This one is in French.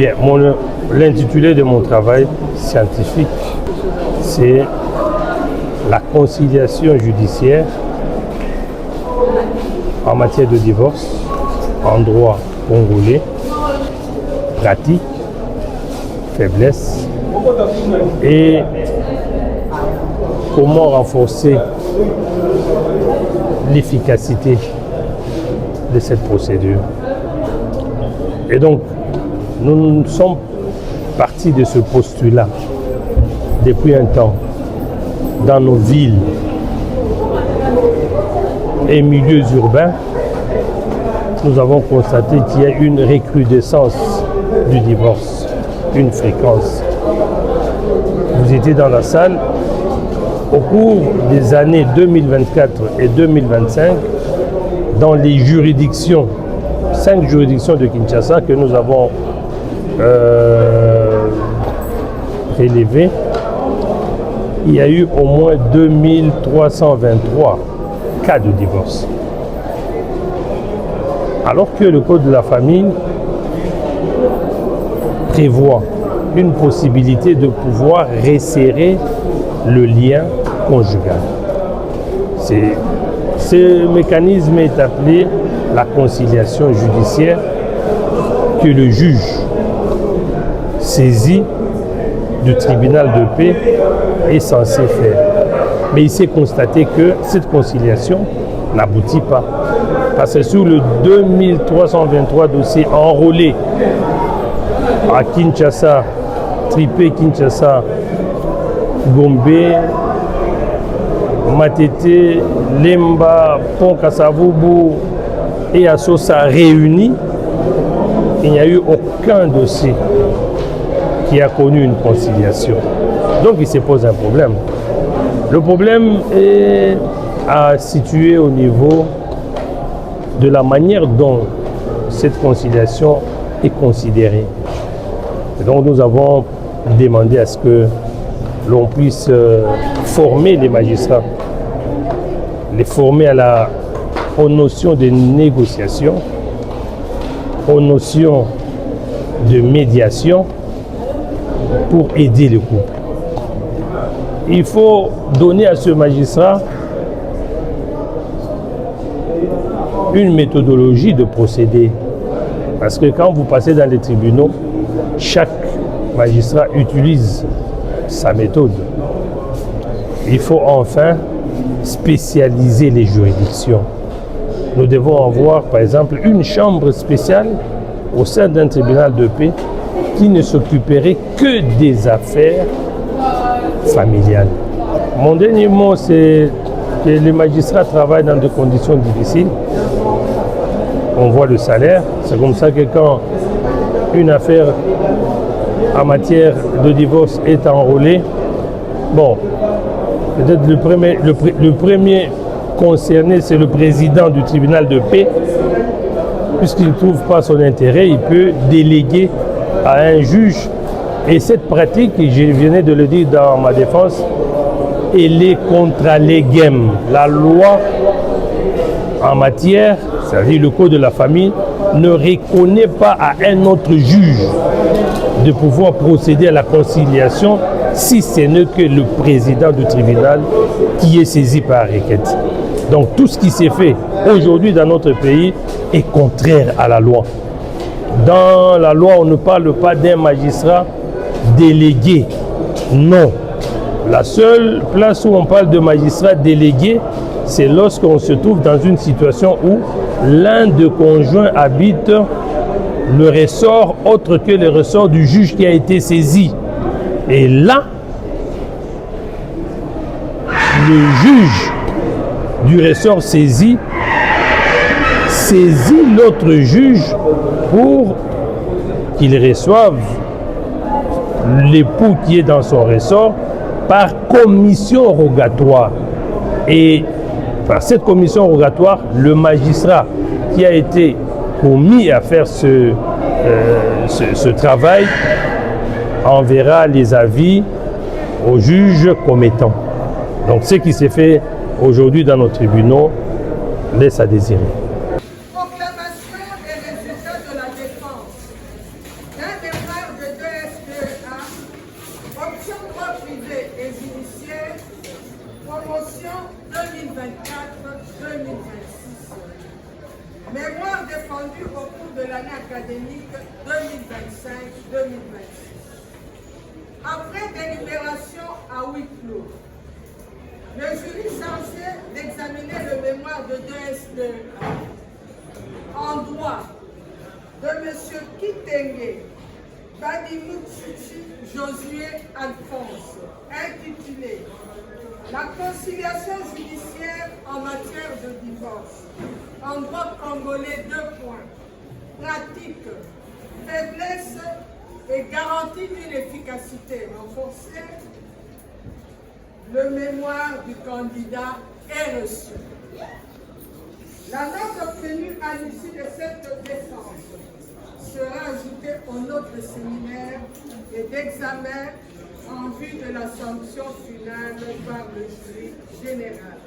Bien, l'intitulé de mon travail scientifique, c'est la conciliation judiciaire en matière de divorce en droit congolais, pratique, faiblesse et comment renforcer l'efficacité de cette procédure. Et donc, nous sommes partis de ce postulat depuis un temps dans nos villes et milieux urbains. Nous avons constaté qu'il y a une recrudescence du divorce, une fréquence. Vous étiez dans la salle. Au cours des années 2024 et 2025, dans les juridictions, 5 juridictions de Kinshasa que nous avons prélevées, il y a eu au moins 2323 cas de divorce. Alors que le Code de la famille prévoit une possibilité de pouvoir resserrer le lien conjugal. Ce mécanisme est appelé la conciliation judiciaire que le juge saisi du tribunal de paix est censé faire. Mais il s'est constaté que cette conciliation n'aboutit pas. Parce que sur le 2323 dossiers enrôlés à Kinshasa, Tripé, Kinshasa, Gombe, Matete, Lemba, Pont Kassavubu et Assosa réunis, il n'y a eu aucun dossier qui a connu une conciliation. Donc il se pose un problème. Le problème est à situer au niveau de la manière dont cette conciliation est considérée. Et donc nous avons demandé à ce que l'on puisse former les magistrats, les former aux notions de négociation, aux notions de médiation pour aider le couple. Il faut donner à ce magistrat une méthodologie de procédé. Parce que quand vous passez dans les tribunaux, chaque magistrat utilise sa méthode. Il faut enfin spécialiser les juridictions. Nous devons avoir, par exemple, une chambre spéciale au sein d'un tribunal de paix qui ne s'occuperait que des affaires familiales. Mon dernier mot, c'est que les magistrats travaillent dans des conditions difficiles. On voit le salaire. C'est comme ça que quand une affaire en matière de divorce est enrôlée, bon, peut-être le premier concerné, c'est le président du tribunal de paix. Puisqu'il ne trouve pas son intérêt, il peut déléguer à un juge. Et cette pratique, je venais de le dire dans ma défense, elle est contra legem. La loi en matière, c'est-à-dire le code de la famille, ne reconnaît pas à un autre juge de pouvoir procéder à la conciliation si ce n'est que le président du tribunal qui est saisi par requête. Donc tout ce qui s'est fait aujourd'hui dans notre pays est contraire à la loi. Dans la loi, on ne parle pas d'un magistrat délégué. Non. La seule place où on parle de magistrat délégué, c'est lorsqu'on se trouve dans une situation où l'un des conjoints habite le ressort autre que le ressort du juge qui a été saisi. Et là, le juge du ressort saisi saisit l'autre juge pour qu'il reçoive l'époux qui est dans son ressort par commission rogatoire. Et par cette commission rogatoire, le magistrat qui a été commis à faire ce travail enverra les avis au juge commettant. Donc ce qui s'est fait aujourd'hui dans nos tribunaux laisse à désirer. Proclamation des résultats de la défense d'un des Option droit privé et judiciaire, promotion 2024-2026. Mémoire défendue au cours de l'année académique 2025-2026. Après délibération à huis clos, le jury chargé d'examiner le mémoire de 2SDA en droit de M. Kitenge Badimoutsouchi Josué Alphonse, intitulé La conciliation judiciaire en matière de divorce, en droit congolais, 2 points. Pratique, faiblesse et garantie d'une efficacité renforcée. Le mémoire du candidat est reçu. La note obtenue à l'issue de cette défense sera ajoutée aux notes de séminaire et d'examen en vue de la sanction finale par le jury général.